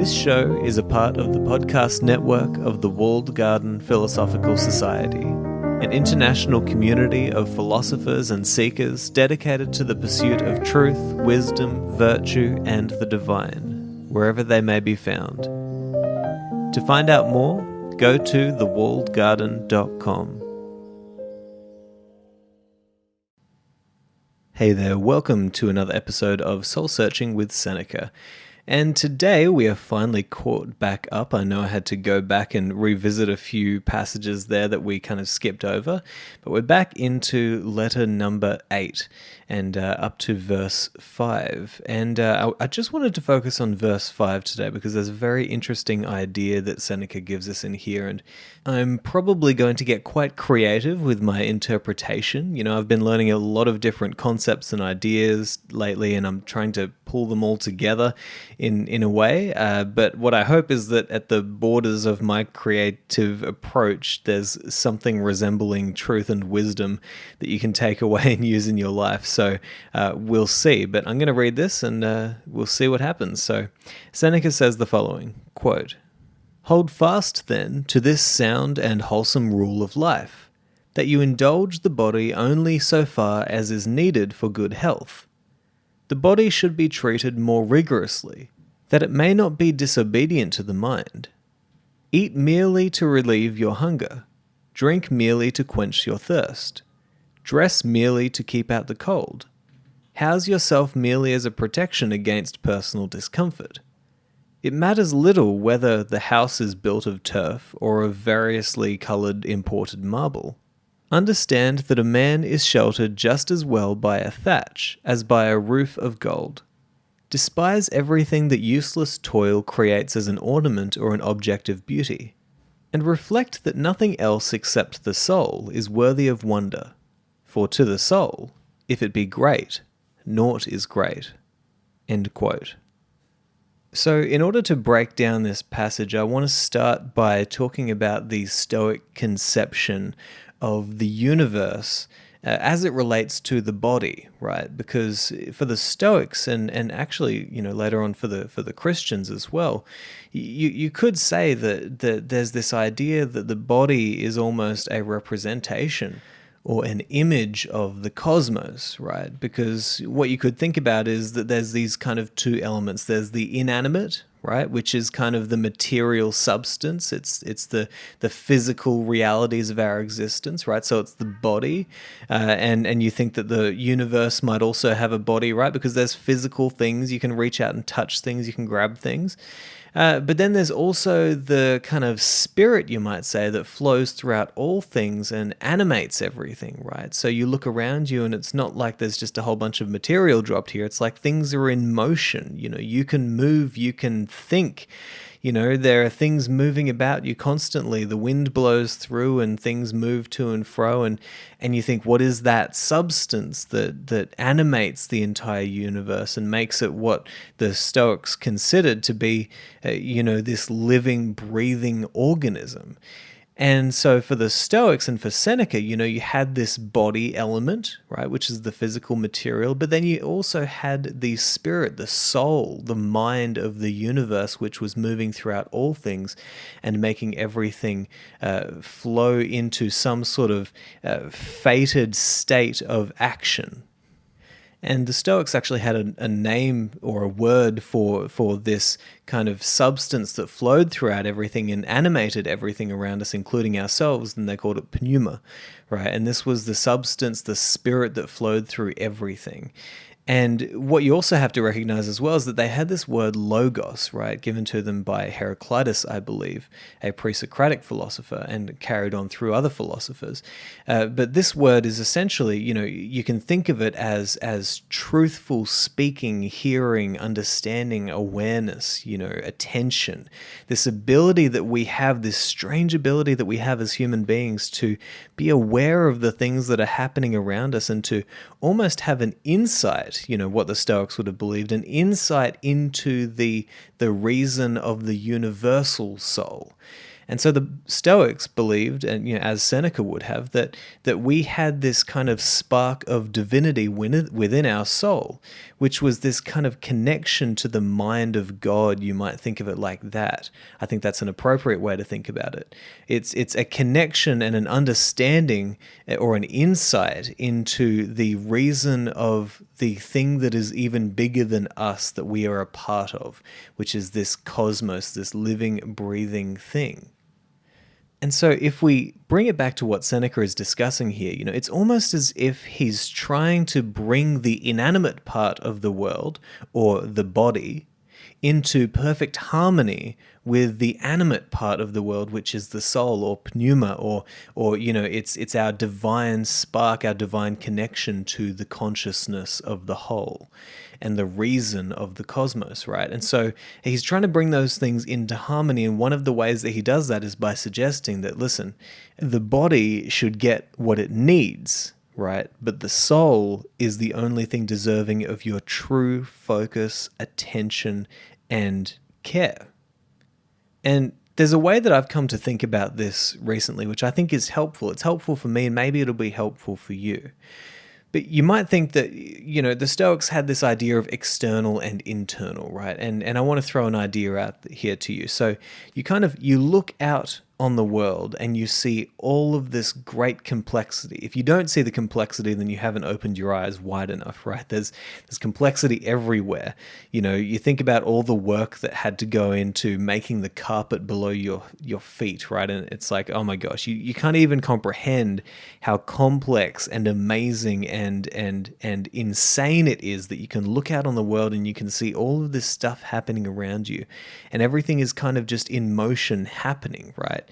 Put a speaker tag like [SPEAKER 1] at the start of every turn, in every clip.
[SPEAKER 1] This show is a part of the podcast network of the Walled Garden Philosophical Society, an international community of philosophers and seekers dedicated to the pursuit of truth, wisdom, virtue, and the divine, wherever they may be found. To find out more, go to thewalledgarden.com. Hey there, welcome to another episode of Soul Searching with Seneca. And today we are finally caught back up. I know I had to go back and revisit a few passages there that we kind of skipped over, but we're back into letter number 8 and up to verse 5. And I just wanted to focus on verse 5 today because there's a very interesting idea that Seneca gives us in here, and I'm probably going to get quite creative with my interpretation. You know, I've been learning a lot of different concepts and ideas lately, and I'm trying to pull them all together in a way, but what I hope is that at the borders of my creative approach, there's something resembling truth and wisdom that you can take away and use in your life. So we'll see, but I'm going to read this and we'll see what happens. So Seneca says the following, quote, "Hold fast then to this sound and wholesome rule of life, that you indulge the body only so far as is needed for good health. The body should be treated more rigorously, that it may not be disobedient to the mind. Eat merely to relieve your hunger, drink merely to quench your thirst, dress merely to keep out the cold, house yourself merely as a protection against personal discomfort. It matters little whether the house is built of turf or of variously coloured imported marble. Understand that a man is sheltered just as well by a thatch as by a roof of gold. Despise everything that useless toil creates as an ornament or an object of beauty, and reflect that nothing else except the soul is worthy of wonder. For to the soul, if it be great, naught is great." End quote. So in order to break down this passage, I want to start by talking about the Stoic conception of the universe as it relates to the body, right? Because for the Stoics and actually, you know, later on for the Christians as well, you could say that there's this idea that the body is almost a representation or an image of the cosmos, right? Because what you could think about is that there's these kind of two elements. There's the inanimate, right, which is kind of the material substance. It's the physical realities of our existence, right? So it's the body, and you think that the universe might also have a body, right? Because there's physical things, you can reach out and touch things, you can grab things. But then there's also the kind of spirit, you might say, that flows throughout all things and animates everything, right? So you look around you and it's not like there's just a whole bunch of material dropped here. It's like things are in motion. You know, you can move, you can think. You know, there are things moving about you constantly. The wind blows through and things move to and fro. And you think, what is that substance that animates the entire universe and makes it what the Stoics considered to be, this living, breathing organism? And so for the Stoics and for Seneca, you had this body element, right, which is the physical material, but then you also had the spirit, the soul, the mind of the universe, which was moving throughout all things and making everything flow into some sort of fated state of action. And the Stoics actually had a name or a word for this kind of substance that flowed throughout everything and animated everything around us, including ourselves, and they called it pneuma, right? And this was the substance, the spirit that flowed through everything. And what you also have to recognize as well is that they had this word logos, right, given to them by Heraclitus, I believe, a pre-Socratic philosopher, and carried on through other philosophers. But this word is essentially, you can think of it as truthful speaking, hearing, understanding, awareness, attention. This ability that we have, this strange ability that we have as human beings to be aware of the things that are happening around us and to almost have an insight, what the Stoics would have believed, an insight into the reason of the universal soul. And so the Stoics believed, and as Seneca would have, that we had this kind of spark of divinity within our soul, which was this kind of connection to the mind of God. You might think of it like that. I think that's an appropriate way to think about it. It's a connection and an understanding or an insight into the reason of the thing that is even bigger than us that we are a part of, which is this cosmos, this living, breathing thing. And so if we bring it back to what Seneca is discussing here, it's almost as if he's trying to bring the inanimate part of the world, or the body, into perfect harmony with the animate part of the world, which is the soul, or pneuma, or it's our divine spark, our divine connection to the consciousness of the whole and the reason of the cosmos, right? And so he's trying to bring those things into harmony, and one of the ways that he does that is by suggesting that, listen, the body should get what it needs, right? But the soul is the only thing deserving of your true focus, attention, and care. And there's a way that I've come to think about this recently, which I think is helpful. It's helpful for me, and maybe it'll be helpful for you. But you might think that, the Stoics had this idea of external and internal, right? And I want to throw an idea out here to you. So you look out on the world and you see all of this great complexity. If you don't see the complexity, then you haven't opened your eyes wide enough, right? There's complexity everywhere. You think about all the work that had to go into making the carpet below your feet, right? And it's like, oh my gosh, you can't even comprehend how complex and amazing and insane it is that you can look out on the world and you can see all of this stuff happening around you, and everything is kind of just in motion happening, right?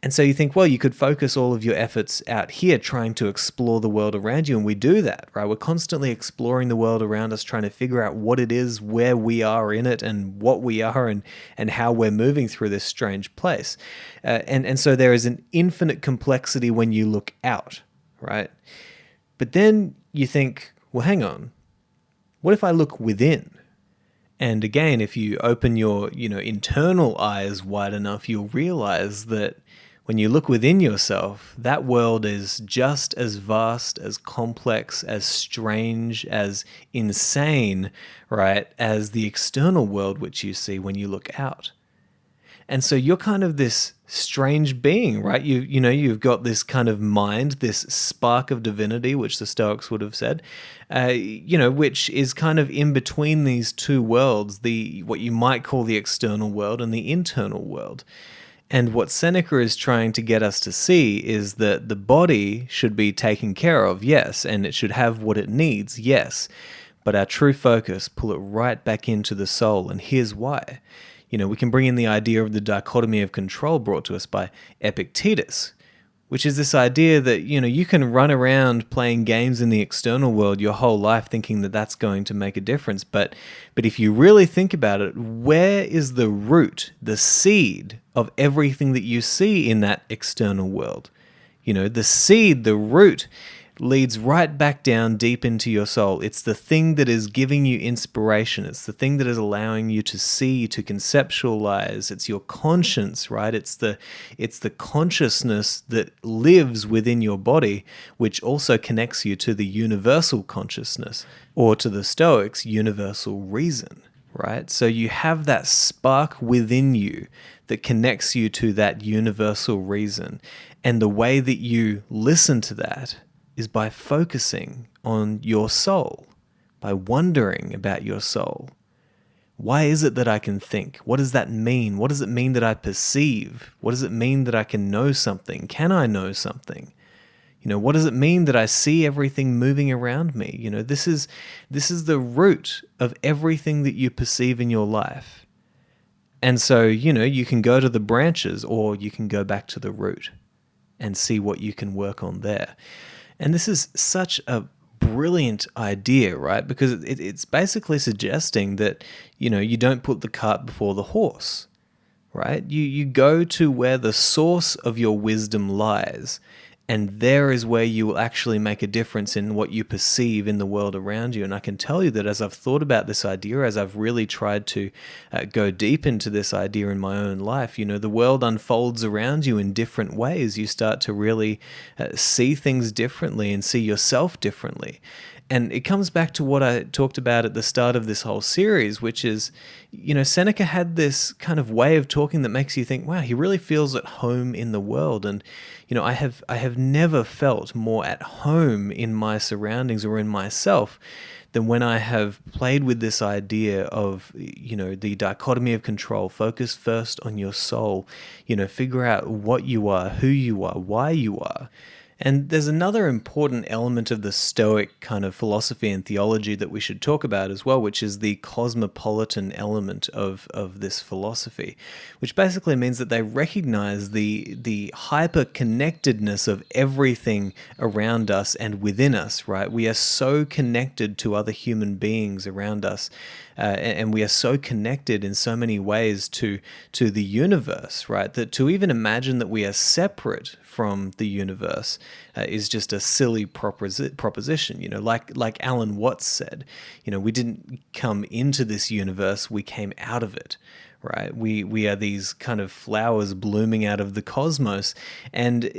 [SPEAKER 1] And so you think, well, you could focus all of your efforts out here trying to explore the world around you, and we do that, right? We're constantly exploring the world around us, trying to figure out what it is, where we are in it, and what we are, and how we're moving through this strange place. And so there is an infinite complexity when you look out, right? But then you think, well, hang on, what if I look within? And again, if you open your, internal eyes wide enough, you'll realize that when you look within yourself, that world is just as vast, as complex, as strange, as insane, right, as the external world which you see when you look out. And so you're kind of this strange being, right? You've got this kind of mind, this spark of divinity, which the Stoics would have said, which is kind of in between these two worlds, what you might call the external world and the internal world. And what Seneca is trying to get us to see is that the body should be taken care of, yes, and it should have what it needs, yes, but our true focus, pull it right back into the soul, and here's why. We can bring in the idea of the dichotomy of control brought to us by Epictetus, which is this idea that, you can run around playing games in the external world your whole life thinking that that's going to make a difference. But if you really think about it, where is the root, the seed of everything that you see in that external world? The seed, the root, leads right back down deep into your soul. It's the thing that is giving you inspiration. It's the thing that is allowing you to see, to conceptualize. It's your conscience, right? It's the consciousness that lives within your body, which also connects you to the universal consciousness, or to the Stoics, universal reason, right? So you have that spark within you that connects you to that universal reason. And the way that you listen to that is by focusing on your soul, by wondering about your soul. Why is it that I can think? What does that mean? What does it mean that I perceive? What does it mean that I can know something? Can I know something? What does it mean that I see everything moving around me? This is the root of everything that you perceive in your life. And so, you can go to the branches, or you can go back to the root and see what you can work on there. And this is such a brilliant idea, right? Because it's basically suggesting that, you don't put the cart before the horse, right? You go to where the source of your wisdom lies, And there is where you will actually make a difference in what you perceive in the world around you. And I can tell you that as I've thought about this idea, as I've really tried to go deep into this idea in my own life, the world unfolds around you in different ways. You start to really see things differently and see yourself differently. And it comes back to what I talked about at the start of this whole series, which is, Seneca had this kind of way of talking that makes you think, wow, he really feels at home in the world. And, I have never felt more at home in my surroundings or in myself than when I have played with this idea of, the dichotomy of control. Focus first on your soul, figure out what you are, who you are, why you are. And there's another important element of the Stoic kind of philosophy and theology that we should talk about as well, which is the cosmopolitan element of this philosophy, which basically means that they recognize the hyper-connectedness of everything around us and within us, right? We are so connected to other human beings around us, and we are so connected in so many ways to the universe, right? That to even imagine that we are separate from the universe is just a silly proposition. Like Alan Watts said, we didn't come into this universe, we came out of it, right? We are these kind of flowers blooming out of the cosmos. And,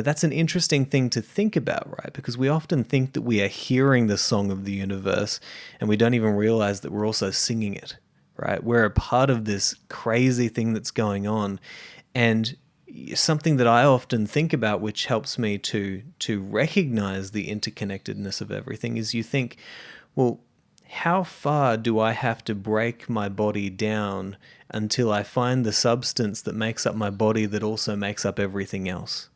[SPEAKER 1] that's an interesting thing to think about, right? Because we often think that we are hearing the song of the universe and we don't even realize that we're also singing it, right? We're a part of this crazy thing that's going on. And something that I often think about, which helps me to recognize the interconnectedness of everything, is you think, well, how far do I have to break my body down until I find the substance that makes up my body that also makes up everything else?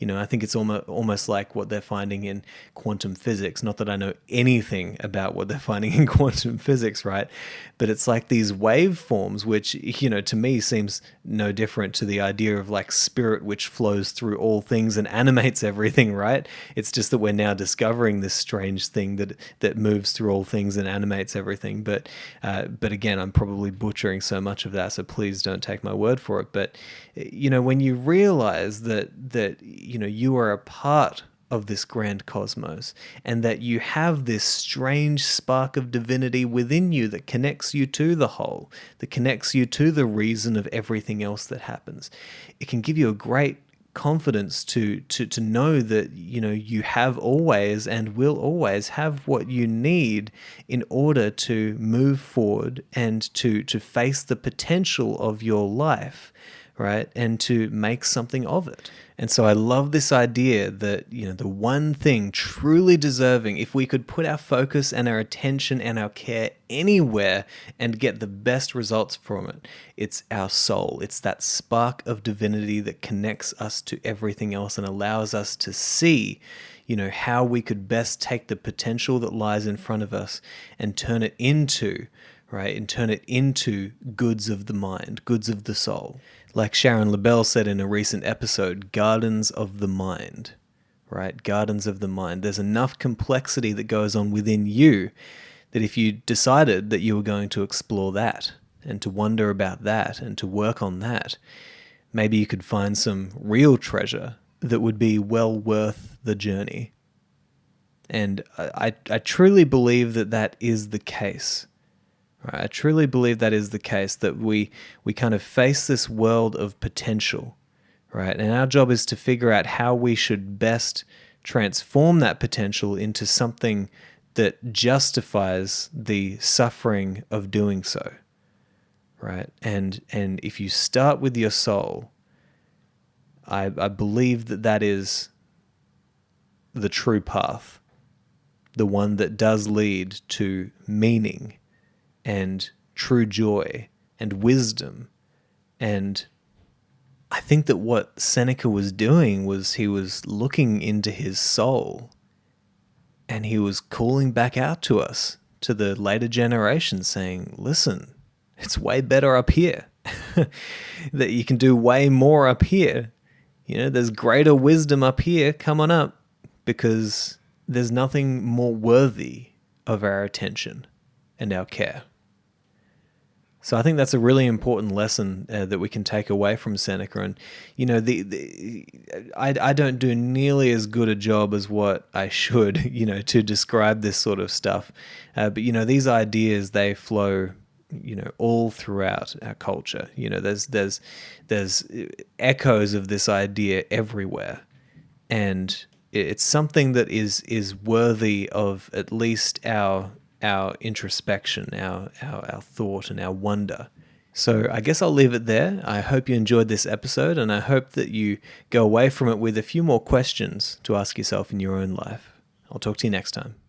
[SPEAKER 1] I think it's almost like what they're finding in quantum physics. Not that I know anything about what they're finding in quantum physics, right? But it's like these waveforms, which, to me seems no different to the idea of like spirit, which flows through all things and animates everything, right? It's just that we're now discovering this strange thing that moves through all things and animates everything. But again, I'm probably butchering so much of that, so please don't take my word for it. But, when you realize that you are a part of this grand cosmos and that you have this strange spark of divinity within you that connects you to the whole, that connects you to the reason of everything else that happens, it can give you a great confidence to know that you have always and will always have what you need in order to move forward and to face the potential of your life, right? And to make something of it. And so I love this idea that, the one thing truly deserving, if we could put our focus and our attention and our care anywhere and get the best results from it, it's our soul. It's that spark of divinity that connects us to everything else and allows us to see, how we could best take the potential that lies in front of us and turn it into, right? And turn it into goods of the mind, goods of the soul. Like Sharon LaBelle said in a recent episode, gardens of the mind, right? Gardens of the mind. There's enough complexity that goes on within you that if you decided that you were going to explore that and to wonder about that and to work on that, maybe you could find some real treasure that would be well worth the journey. And I truly believe that is the case. I truly believe that is the case, that we kind of face this world of potential, right? And our job is to figure out how we should best transform that potential into something that justifies the suffering of doing so, right? And if you start with your soul, I believe that is the true path, the one that does lead to meaning and true joy and wisdom. And I think that what Seneca was doing was he was looking into his soul and he was calling back out to us, to the later generations, saying, listen, it's way better up here, that you can do way more up here. There's greater wisdom up here. Come on up, because there's nothing more worthy of our attention and our care. So I think that's a really important lesson that we can take away from Seneca. And I don't do nearly as good a job as what I should, to describe this sort of stuff. But these ideas, they flow, all throughout our culture. There's echoes of this idea everywhere, and it's something that is worthy of at least our introspection, our thought, and our wonder. So I guess I'll leave it there. I hope you enjoyed this episode, and I hope that you go away from it with a few more questions to ask yourself in your own life. I'll talk to you next time.